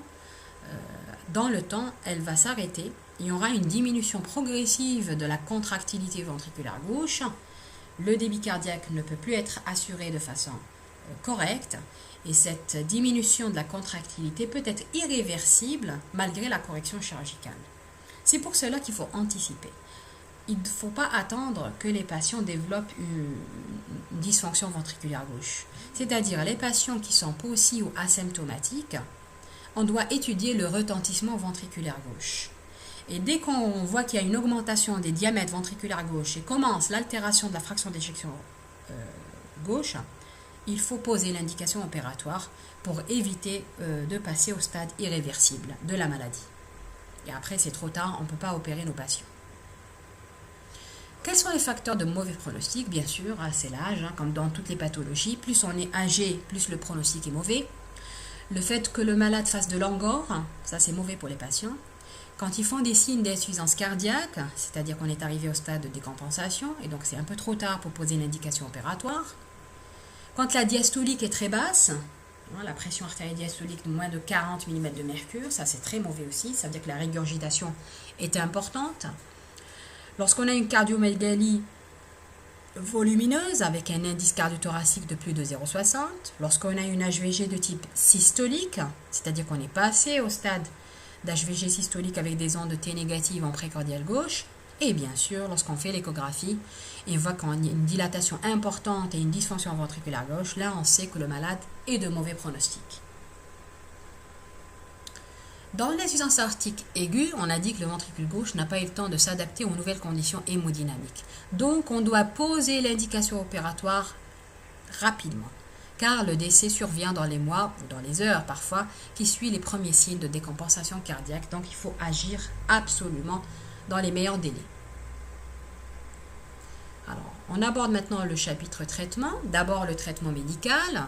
dans le temps, elle va s'arrêter. Il y aura une diminution progressive de la contractilité ventriculaire gauche. Le débit cardiaque ne peut plus être assuré de façon correcte. Et cette diminution de la contractilité peut être irréversible malgré la correction chirurgicale. C'est pour cela qu'il faut anticiper. Il ne faut pas attendre que les patients développent une dysfonction ventriculaire gauche. C'est-à-dire les patients qui sont paucis ou asymptomatiques, on doit étudier le retentissement ventriculaire gauche. Et dès qu'on voit qu'il y a une augmentation des diamètres ventriculaires gauche et commence l'altération de la fraction d'éjection gauche, il faut poser l'indication opératoire pour éviter de passer au stade irréversible de la maladie. Et après, c'est trop tard, on ne peut pas opérer nos patients. Quels sont les facteurs de mauvais pronostic? Bien sûr, c'est l'âge, comme dans toutes les pathologies. Plus on est âgé, plus le pronostic est mauvais. Le fait que le malade fasse de l'angor, ça c'est mauvais pour les patients. Quand ils font des signes d'insuffisance cardiaque, c'est-à-dire qu'on est arrivé au stade de décompensation, et donc c'est un peu trop tard pour poser une indication opératoire. Quand la diastolique est très basse, la pression artérielle diastolique de moins de 40 mm de mercure, ça c'est très mauvais aussi, ça veut dire que la régurgitation est importante. Lorsqu'on a une cardiomégalie volumineuse avec un indice cardiothoracique de plus de 0,60, lorsqu'on a une HVG de type systolique, c'est-à-dire qu'on est passé au stade d'HVG systolique avec des ondes T négatives en précordial gauche, et bien sûr, lorsqu'on fait l'échographie et on voit qu'on a une dilatation importante et une dysfonction ventriculaire gauche, là on sait que le malade est de mauvais pronostic. Dans l'insuffisance aortique aiguë, on a dit que le ventricule gauche n'a pas eu le temps de s'adapter aux nouvelles conditions hémodynamiques. Donc on doit poser l'indication opératoire rapidement, car le décès survient dans les mois ou dans les heures parfois qui suivent les premiers signes de décompensation cardiaque. Donc il faut agir absolument dans les meilleurs délais. Alors, on aborde maintenant le chapitre traitement. D'abord le traitement médical.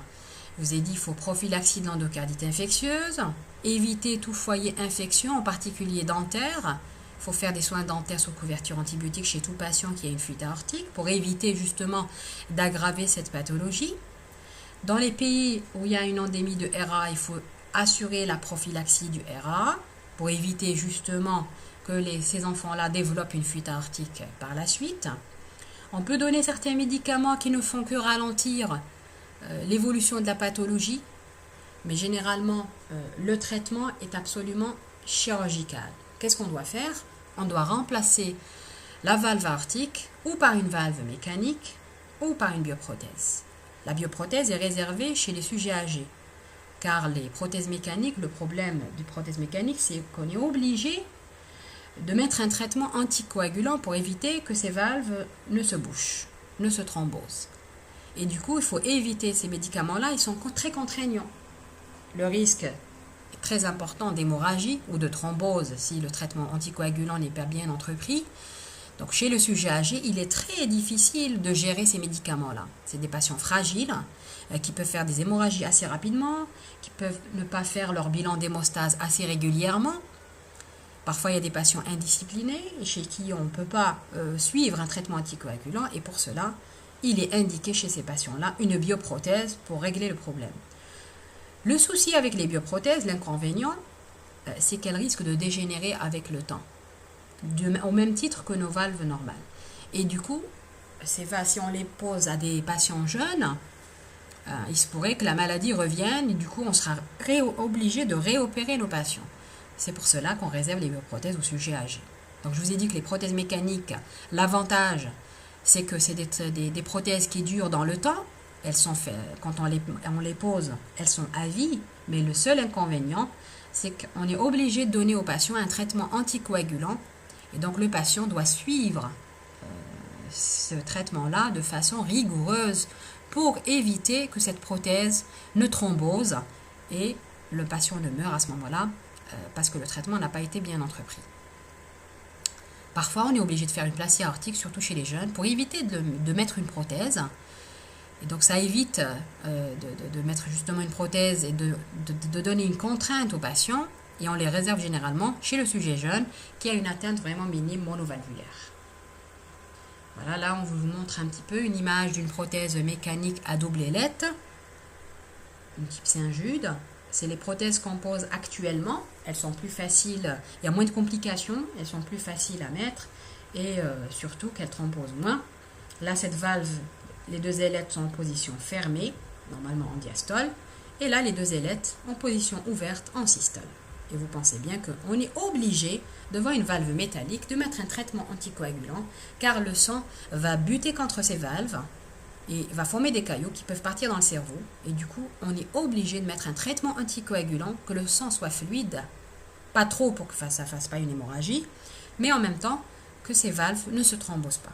Je vous ai dit qu'il faut prophylaxie de l'endocardite infectieuse, éviter tout foyer infection, en particulier dentaire. Il faut faire des soins dentaires sous couverture antibiotique chez tout patient qui a une fuite aortique pour éviter justement d'aggraver cette pathologie. Dans les pays où il y a une endémie de RA, il faut assurer la prophylaxie du RA pour éviter justement que ces enfants-là développent une fuite aortique par la suite. On peut donner certains médicaments qui ne font que ralentir l'évolution de la pathologie, mais généralement, le traitement est absolument chirurgical. Qu'est-ce qu'on doit faire? On doit remplacer la valve aortique ou par une valve mécanique ou par une bioprothèse. La bioprothèse est réservée chez les sujets âgés, car les prothèses mécaniques, le problème des prothèses mécaniques, c'est qu'on est obligé de mettre un traitement anticoagulant pour éviter que ces valves ne se bouchent, ne se thrombosent. Et du coup, il faut éviter ces médicaments-là, ils sont très contraignants. Le risque est très important d'hémorragie ou de thrombose si le traitement anticoagulant n'est pas bien entrepris. Donc chez le sujet âgé, il est très difficile de gérer ces médicaments-là. C'est des patients fragiles qui peuvent faire des hémorragies assez rapidement, qui peuvent ne pas faire leur bilan d'hémostase assez régulièrement. Parfois, il y a des patients indisciplinés chez qui on ne peut pas suivre un traitement anticoagulant et pour cela, il est indiqué chez ces patients-là une bioprothèse pour régler le problème. Le souci avec les bioprothèses, l'inconvénient, c'est qu'elles risquent de dégénérer avec le temps, au même titre que nos valves normales. Et du coup, si on les pose à des patients jeunes, il se pourrait que la maladie revienne et du coup on sera obligé de réopérer nos patients. C'est pour cela qu'on réserve les bioprothèses aux sujets âgés. Donc je vous ai dit que les prothèses mécaniques, l'avantage c'est que c'est des prothèses qui durent dans le temps. Elles sont faites, quand on les pose, elles sont à vie, mais le seul inconvénient c'est qu'on est obligé de donner au patient un traitement anticoagulant et donc le patient doit suivre ce traitement-là de façon rigoureuse pour éviter que cette prothèse ne thrombose et le patient ne meure à ce moment-là parce que le traitement n'a pas été bien entrepris. Parfois, on est obligé de faire une plasie aortique, surtout chez les jeunes, pour éviter de mettre une prothèse. Et donc, ça évite de mettre justement une prothèse et de donner une contrainte aux patients. Et on les réserve généralement chez le sujet jeune qui a une atteinte vraiment minime monovalvulaire. Voilà, là on vous montre un petit peu une image d'une prothèse mécanique à double ailette, une type Saint-Jude. C'est les prothèses qu'on pose actuellement. Elles sont plus faciles, il y a moins de complications, elles sont plus faciles à mettre et surtout qu'elles thrombosent moins. Là, cette valve, les deux ailettes sont en position fermée, normalement en diastole, et là, les deux ailettes en position ouverte en systole. Et vous pensez bien qu'on est obligé, devant une valve métallique, de mettre un traitement anticoagulant, car le sang va buter contre ces valves et va former des caillots qui peuvent partir dans le cerveau. Et du coup, on est obligé de mettre un traitement anticoagulant, que le sang soit fluide, pas trop pour que ça ne fasse pas une hémorragie, mais en même temps que ces valves ne se thrombosent pas.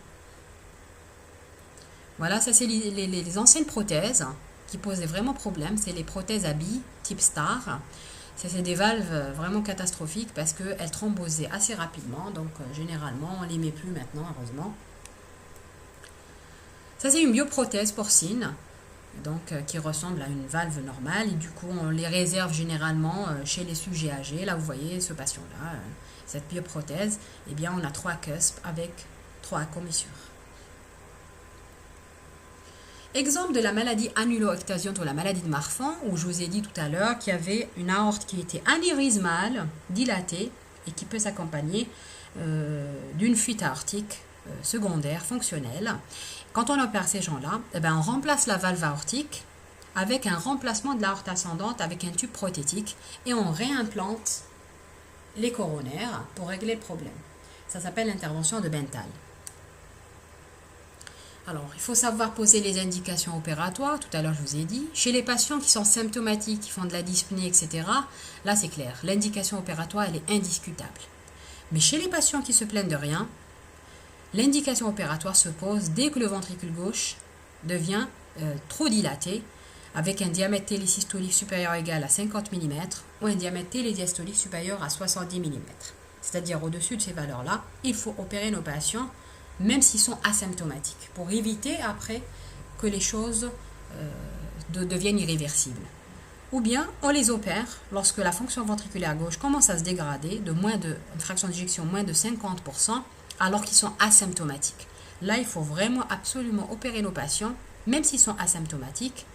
Voilà, ça c'est les anciennes prothèses qui posaient vraiment problème. C'est les prothèses à billes type Star. C'est des valves vraiment catastrophiques parce qu'elles thrombosaient assez rapidement. Donc généralement, on ne les met plus maintenant, heureusement. Ça c'est une bioprothèse porcine, donc qui ressemble à une valve normale. Et du coup, on les réserve généralement chez les sujets âgés. Là, vous voyez ce patient-là, cette bioprothèse. Eh bien, on a 3 cuspes avec 3 commissures. Exemple de la maladie annulo-ectasiante ou la maladie de Marfan, où je vous ai dit tout à l'heure qu'il y avait une aorte qui était anévrismale, dilatée, et qui peut s'accompagner d'une fuite aortique secondaire, fonctionnelle. Quand on opère ces gens-là, eh ben, on remplace la valve aortique avec un remplacement de l'aorte ascendante avec un tube prothétique et on réimplante les coronaires pour régler le problème. Ça s'appelle l'intervention de Bentall. Alors, il faut savoir poser les indications opératoires, tout à l'heure je vous ai dit. Chez les patients qui sont symptomatiques, qui font de la dyspnée, etc., là c'est clair, l'indication opératoire elle est indiscutable. Mais chez les patients qui se plaignent de rien, l'indication opératoire se pose dès que le ventricule gauche devient trop dilaté, avec un diamètre télésystolique supérieur ou égal à 50 mm ou un diamètre télédiastolique supérieur à 70 mm. C'est-à-dire au-dessus de ces valeurs-là, il faut opérer nos patients même s'ils sont asymptomatiques, pour éviter après que les choses deviennent irréversibles. Ou bien on les opère lorsque la fonction ventriculaire gauche commence à se dégrader de une fraction d'éjection moins de 50%, alors qu'ils sont asymptomatiques. Là, il faut vraiment absolument opérer nos patients, même s'ils sont asymptomatiques,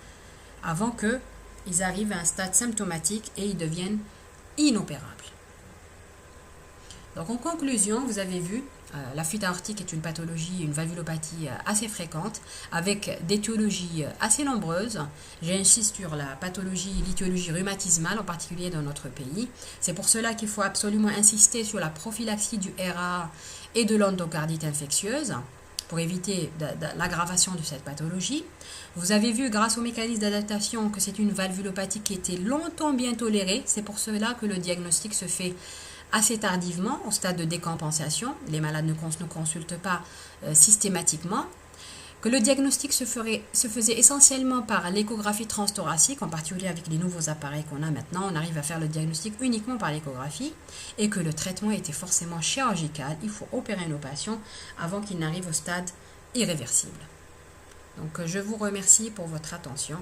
avant qu'ils arrivent à un stade symptomatique et ils deviennent inopérables. Donc en conclusion, vous avez vu, la fuite aortique est une pathologie, une valvulopathie assez fréquente, avec d'étiologies assez nombreuses. J'insiste sur la pathologie, l'étiologie rhumatismale, en particulier dans notre pays. C'est pour cela qu'il faut absolument insister sur la prophylaxie du RA et de l'endocardite infectieuse, pour éviter l'aggravation de cette pathologie. Vous avez vu, grâce au mécanisme d'adaptation, que c'est une valvulopathie qui était longtemps bien tolérée. C'est pour cela que le diagnostic se fait assez tardivement, au stade de décompensation. Les malades ne consultent pas systématiquement. Que le diagnostic se faisait essentiellement par l'échographie transthoracique, en particulier avec les nouveaux appareils qu'on a maintenant. On arrive à faire le diagnostic uniquement par l'échographie. Et que le traitement était forcément chirurgical. Il faut opérer nos patients avant qu'ils n'arrivent au stade irréversible. Donc je vous remercie pour votre attention.